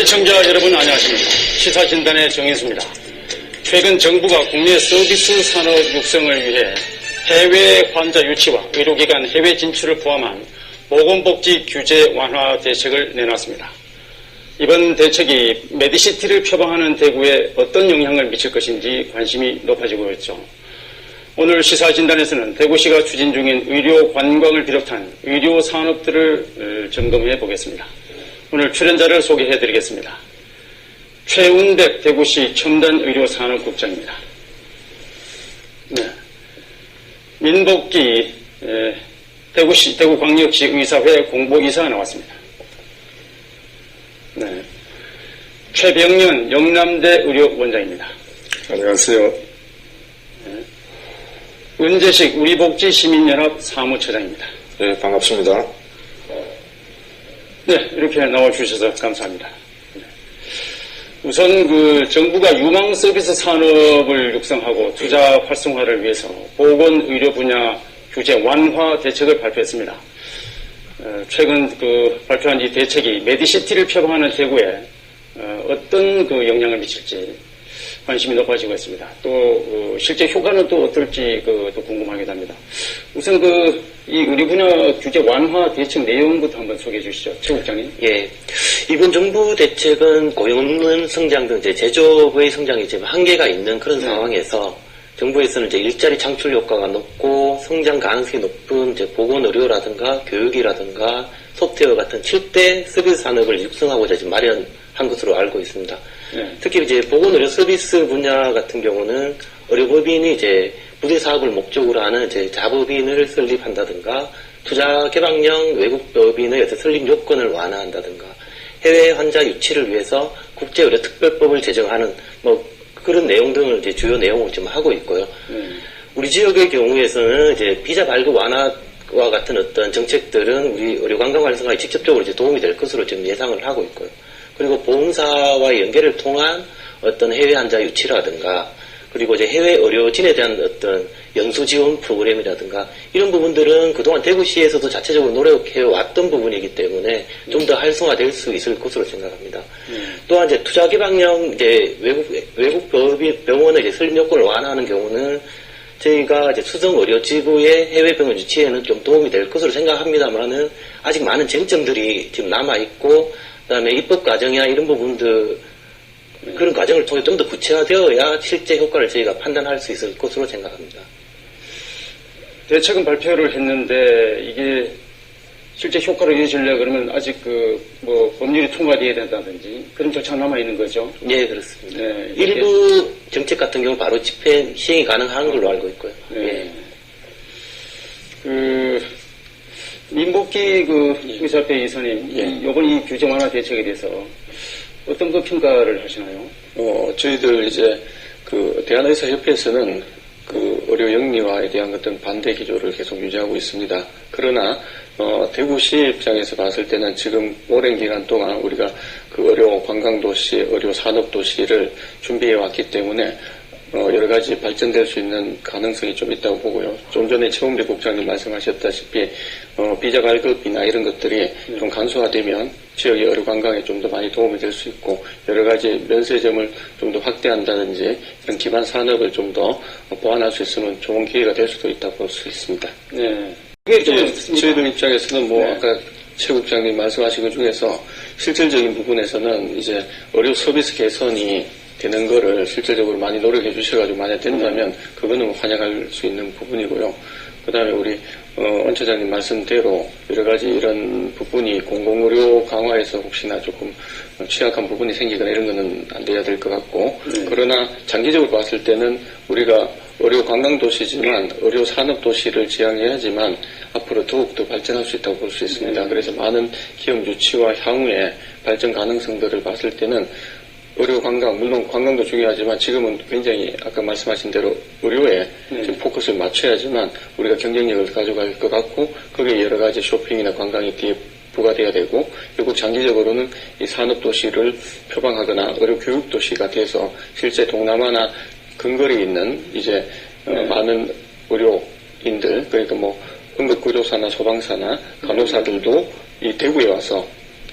시청자 여러분 안녕하십니까. 시사진단의 정인수입니다. 최근 정부가 국내 서비스 산업 육성을 위해 해외 환자 유치와 의료기관 해외 진출을 포함한 보건복지 규제 완화 대책을 내놨습니다. 이번 대책이 메디시티를 표방하는 대구에 어떤 영향을 미칠 것인지 관심이 높아지고 있죠. 오늘 시사진단에서는 대구시가 추진 중인 의료 관광을 비롯한 의료 산업들을 점검해 보겠습니다. 오늘 출연자를 소개해 드리겠습니다. 최운백 대구시 첨단의료산업국장입니다. 네. 민복기 대구광역시 의사회 공보이사가 나왔습니다. 네. 최병년 영남대 의료원장입니다. 안녕하세요. 네. 은재식 우리복지시민연합 사무처장입니다. 네, 반갑습니다. 네, 이렇게 나와주셔서 감사합니다. 네. 우선 정부가 유망 서비스 산업을 육성하고 투자 활성화를 위해서 보건의료 분야 규제 완화 대책을 발표했습니다. 최근 발표한 이 대책이 메디시티를 표방하는 대구에 어떤 영향을 미칠지 관심이 높아지고 있습니다. 또 실제 효과는 또 어떨지 또 궁금하기도 합니다. 우선 이 의료 분야 규제 완화 대책 내용부터 한번 소개해 주시죠, 최 국장님. 예, 이번 정부 대책은 고용 없는 성장 등 제조업의 성장이 지금 한계가 있는 그런 상황에서 정부에서는 일자리 창출 효과가 높고 성장 가능성이 높은 보건 의료라든가 교육이라든가 소프트웨어 같은 7대 서비스 산업을 육성하고자 지금 마련한 것으로 알고 있습니다. 네. 특히 보건 의료 서비스 분야 같은 경우는 의료법인이 부대 사업을 목적으로 하는 자법인을 설립한다든가 투자 개방형 외국법인의 설립 요건을 완화한다든가 해외 환자 유치를 위해서 국제의료특별법을 제정하는 그런 내용 등을 주요 내용을 지금 하고 있고요. 우리 지역의 경우에서는 비자 발급 완화와 같은 어떤 정책들은 우리 의료관광 활성화에 직접적으로 도움이 될 것으로 지금 예상을 하고 있고요. 그리고 보험사와의 연계를 통한 어떤 해외 환자 유치라든가 그리고 해외 의료진에 대한 어떤 연수 지원 프로그램이라든가 이런 부분들은 그동안 대구시에서도 자체적으로 노력해 왔던 부분이기 때문에 좀 더 활성화될 수 있을 것으로 생각합니다. 또한 투자 개방형 외국 병원의 설립 요건을 완화하는 경우는 저희가 수성 의료지구의 해외 병원 유치에는 좀 도움이 될 것으로 생각합니다만은 아직 많은 쟁점들이 지금 남아 있고 그다음에 입법 과정이나 이런 부분들 그런 과정을 통해 좀 더 구체화되어야 실제 효과를 저희가 판단할 수 있을 것으로 생각합니다. 대책은 발표를 했는데 이게 실제 효과를 이어지려고 그러면 아직 법률이 통과되어야 된다든지 그런 절차가 남아 있는 거죠? 네, 그렇습니다. 네, 일부 정책 같은 경우 바로 집행 시행이 가능한 걸로 알고 있고요. 네. 민복기 의사회 이사님, 이번 이 규제 완화 대책에 대해서 어떤 평가를 하시나요? 저희들 대한의사협회에서는 의료 영리화에 대한 어떤 반대 기조를 계속 유지하고 있습니다. 그러나 대구시 입장에서 봤을 때는 지금 오랜 기간 동안 우리가 의료 관광도시, 의료 산업도시를 준비해 왔기 때문에 여러 가지 발전될 수 있는 가능성이 좀 있다고 보고요. 좀 전에 최운백 국장님 말씀하셨다시피 비자 발급이나 이런 것들이 좀 간소화되면 지역의 의료 관광에 좀 더 많이 도움이 될 수 있고 여러 가지 면세점을 좀 더 확대한다든지 이런 기반 산업을 좀 더 보완할 수 있으면 좋은 기회가 될 수도 있다고 볼 수 있습니다. 네. 저희들 입장에서는 아까 최 국장님 말씀하신 것 중에서 실질적인 부분에서는 의료 서비스 개선이 되는 거를 실질적으로 많이 노력해 주셔가지고 만약 된다면 그거는 환영할 수 있는 부분이고요. 그 다음에 우리 원 차장님 말씀대로 여러 가지 이런 부분이 공공의료 강화에서 혹시나 조금 취약한 부분이 생기거나 이런 거는 안 돼야 될 것 같고 그러나 장기적으로 봤을 때는 우리가 의료 관광도시지만 의료 산업도시를 지향해야지만 앞으로 더욱더 발전할 수 있다고 볼 수 있습니다. 그래서 많은 기업 유치와 향후의 발전 가능성들을 봤을 때는 의료 관광, 물론 관광도 중요하지만 지금은 굉장히 아까 말씀하신 대로 의료에 좀 포커스를 맞춰야지만 우리가 경쟁력을 가져갈 것 같고 거기에 여러 가지 쇼핑이나 관광이 뒤에 부과돼야 되고 결국 장기적으로는 이 산업도시를 표방하거나 의료 교육도시가 돼서 실제 동남아나 근거리에 있는 많은 의료인들 그러니까 응급구조사나 소방사나 간호사들도 이 대구에 와서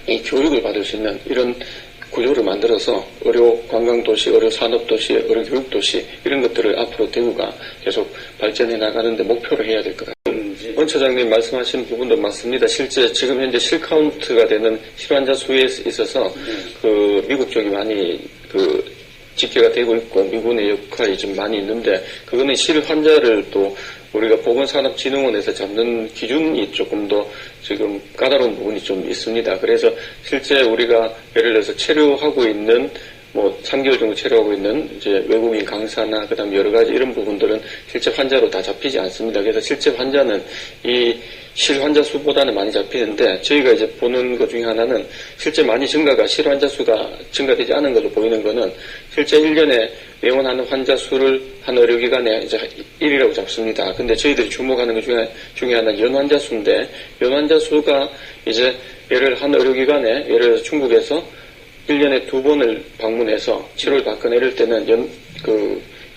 이 교육을 받을 수 있는 이런 구조를 만들어서 의료 관광도시, 의료 산업도시, 의료 교육도시 이런 것들을 앞으로 대구가 계속 발전해 나가는데 목표로 해야 될 것 같습니다. 원 차장님 말씀하신 부분도 맞습니다. 실제 지금 현재 실카운트가 되는 실환자 수에 있어서 그 미국 쪽이 많이 그 집계가 되고 있고 미군의 역할이 좀 많이 있는데 그거는 실환자를 또 우리가 보건산업진흥원에서 잡는 기준이 조금 더 지금 까다로운 부분이 좀 있습니다. 그래서 실제 우리가 예를 들어서 체류하고 있는 3개월 정도 체류하고 있는 이제 외국인 강사나 그다음 여러 가지 이런 부분들은 실제 환자로 다 잡히지 않습니다. 그래서 실제 환자는 이 실환자 수보다는 많이 잡히는데 저희가 이제 보는 것 중에 하나는 실제 많이 실환자 수가 증가되지 않은 걸로 보이는 거는 실제 1년에 내원하는 환자 수를 한 의료기관에 이제 1이라고 잡습니다. 근데 저희들이 주목하는 것 중에 하나 연환자 수인데 연환자 수가 이제 한 의료기관에 예를 들어서 중국에서 1년에 2번을 방문해서 치료를 받거나 이럴 때는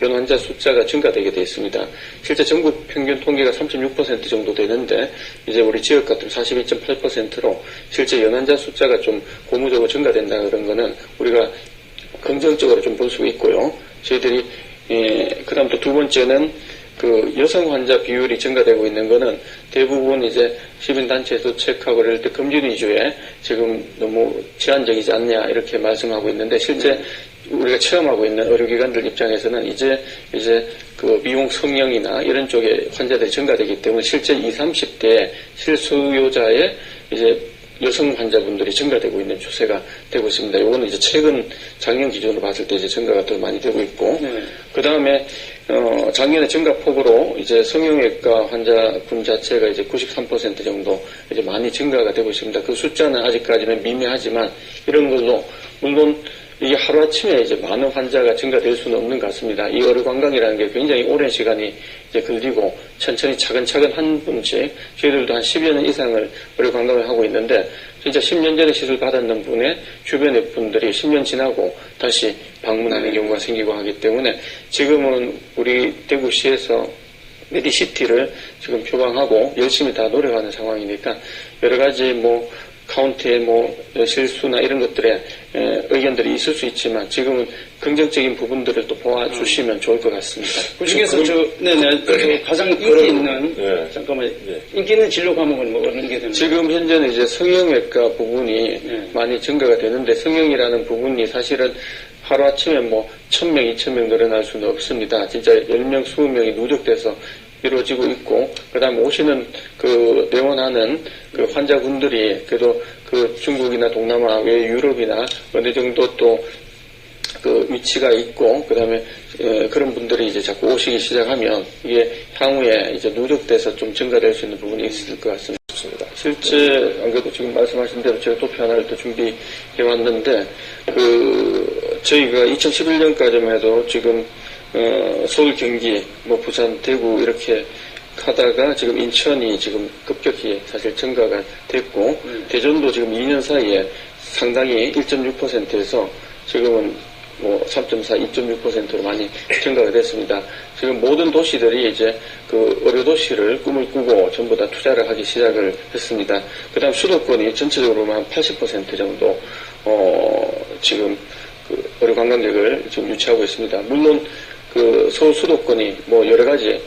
연환자 숫자가 증가되게 되어 있습니다. 실제 전국 평균 통계가 36% 정도 되는데 이제 우리 지역 같은 42.8%로 실제 연환자 숫자가 좀 고무적으로 증가된다 그런 거는 우리가 긍정적으로 좀 볼 수 있고요. 저희들이 그다음 또 두 번째는 그 여성 환자 비율이 증가되고 있는 거는 대부분 이제 시민단체에서 체크하고 이럴 때 금전 위주에 지금 너무 제한적이지 않냐 이렇게 말씀하고 있는데 실제 우리가 체험하고 있는 의료기관들 입장에서는 이제 그 미용 성형이나 이런 쪽에 환자들이 증가되기 때문에 실제 20, 30대 실수요자의 이제 여성 환자분들이 증가되고 있는 추세가 되고 있습니다. 이거는 이제 최근 작년 기준으로 봤을 때 이제 증가가 더 많이 되고 있고, 그 다음에 작년에 증가폭으로 이제 성형외과 환자분 자체가 이제 93% 정도 이제 많이 증가가 되고 있습니다. 그 숫자는 아직까지는 미미하지만 이런 걸로 물론 이게 하루아침에 이제 많은 환자가 증가될 수는 없는 것 같습니다. 이 의료관광이라는 게 굉장히 오랜 시간이 이제 걸리고 천천히 차근차근 한 분씩 저희들도 한 10여 년 이상을 의료관광을 하고 있는데 진짜 10년 전에 시술 받았는 분의 주변의 분들이 10년 지나고 다시 방문하는 경우가 생기고 하기 때문에 지금은 우리 대구시에서 메디시티를 지금 표방하고 열심히 다 노력하는 상황이니까 여러 가지 카운트의 실수나 이런 것들에 의견들이 있을 수 있지만 지금은 긍정적인 부분들을 또 보아주시면 좋을 것 같습니다. 그 중에서 가장 인기 있는 잠깐만 인기 있는 진로 과목은 어느 게 되나요? 지금 현재는 이제 성형외과 부분이 많이 증가가 되는데 성형이라는 부분이 사실은 하루아침에 1,000명, 2,000명 늘어날 수는 없습니다. 진짜 10명, 20명이 누적돼서 이루어지고 있고, 그 다음에 오시는 내원하는 환자분들이 그래도 중국이나 동남아, 외 유럽이나 어느 정도 또 위치가 있고, 그 다음에 그런 분들이 이제 자꾸 오시기 시작하면 이게 향후에 이제 누적돼서 좀 증가될 수 있는 부분이 있을 것 같습니다. 실제, 안 그래도 지금 말씀하신 대로 제가 도표 하나를 또 준비해 왔는데, 저희가 2011년까지만 해도 지금 서울, 경기, 부산, 대구 이렇게 하다가 지금 인천이 지금 급격히 사실 증가가 됐고 대전도 지금 2년 사이에 상당히 1.6%에서 지금은 3.4, 2.6%로 많이 증가가 됐습니다. 지금 모든 도시들이 이제 의료 도시를 꿈을 꾸고 전부 다 투자를 하기 시작을 했습니다. 그 다음 수도권이 전체적으로만 80% 정도 지금 의료 관광객을 지금 유치하고 있습니다. 물론 서울 수도권이 여러 가지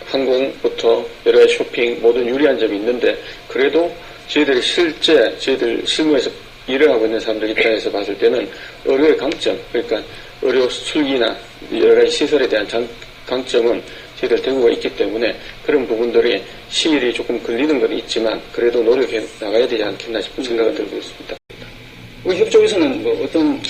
항공부터 여러 가지 쇼핑 모든 유리한 점이 있는데 그래도 저희들 실무에서 일을 하고 있는 사람들 입장에서 봤을 때는 의료의 강점, 그러니까 의료 술기나 여러 가지 시설에 대한 강점은 저희들 대구가 있기 때문에 그런 부분들이 시일이 조금 걸리는 건 있지만 그래도 노력해 나가야 되지 않겠나 싶은 생각을 들고 있습니다. 협조에서는 어떤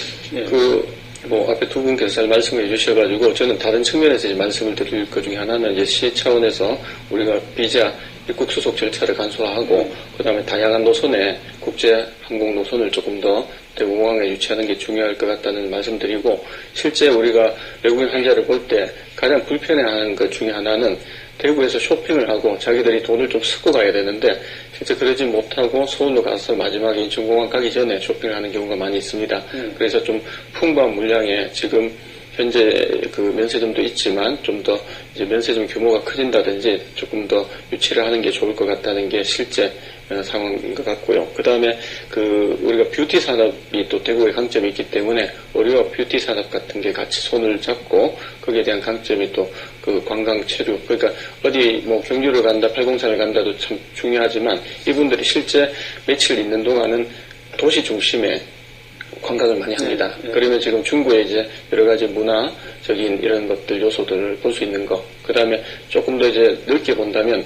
앞에 두 분께서 잘 말씀해 주셔가지고 저는 다른 측면에서 이제 말씀을 드릴 것 중에 하나는 이제 시 차원에서 우리가 비자 입국 수속 절차를 간소화하고 그다음에 다양한 노선의 국제 항공 노선을 조금 더 대공항에 유치하는 게 중요할 것 같다는 말씀드리고 실제 우리가 외국인 환자를 볼 때 가장 불편해하는 것 중에 하나는 대구에서 쇼핑을 하고 자기들이 돈을 좀 싣고 가야 되는데 실제 그러지 못하고 서울로 가서 마지막에 인천공항 가기 전에 쇼핑을 하는 경우가 많이 있습니다. 그래서 좀 풍부한 물량의 지금 현재 면세점도 있지만 좀 더 이제 면세점 규모가 커진다든지 조금 더 유치를 하는 게 좋을 것 같다는 게 실제 상황인 것 같고요. 그 다음에 우리가 뷰티 산업이 또 대구의 강점이 있기 때문에 의료와 뷰티 산업 같은 게 같이 손을 잡고 거기에 대한 강점이 또 그 관광 체류, 그러니까 어디 뭐 경주를 간다, 팔공산을 간다도 참 중요하지만 이분들이 실제 며칠 있는 동안은 도시 중심에 관광을 많이 합니다. 그러면 지금 중구에 이제 여러 가지 문화적인 이런 것들 요소들을 볼 수 있는 거. 그 다음에 조금 더 이제 넓게 본다면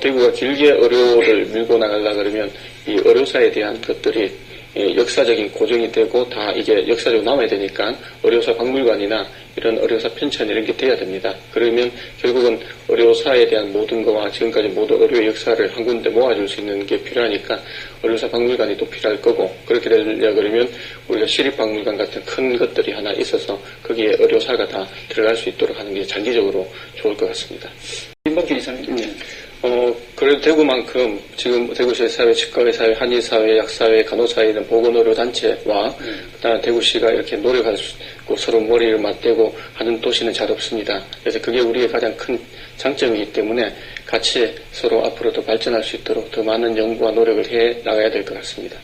대구가 길게 의료를 밀고 나가려 그러면 이 의료사에 대한 것들이 역사적인 고정이 되고 다 이게 역사적으로 남아야 되니까 의료사 박물관이나 이런 의료사 편찬 이런 게 돼야 됩니다. 그러면 결국은 의료사에 대한 모든 거와 지금까지 모든 의료 역사를 한 군데 모아줄 수 있는 게 필요하니까 의료사 박물관이 또 필요할 거고 그렇게 되려 그러면 우리가 시립박물관 같은 큰 것들이 하나 있어서 거기에 의료사가 다 들어갈 수 있도록 하는 게 장기적으로 좋을 것 같습니다. 김범길 이사님. 그래도 대구만큼 지금 대구시의 사회, 치과의 사회, 한의사회, 약사회, 간호사회 이런 보건의료단체와 그다음에 대구시가 이렇게 노력할 수 있고 서로 머리를 맞대고 하는 도시는 잘 없습니다. 그래서 그게 우리의 가장 큰 장점이기 때문에 같이 서로 앞으로 더 발전할 수 있도록 더 많은 연구와 노력을 해 나가야 될 것 같습니다.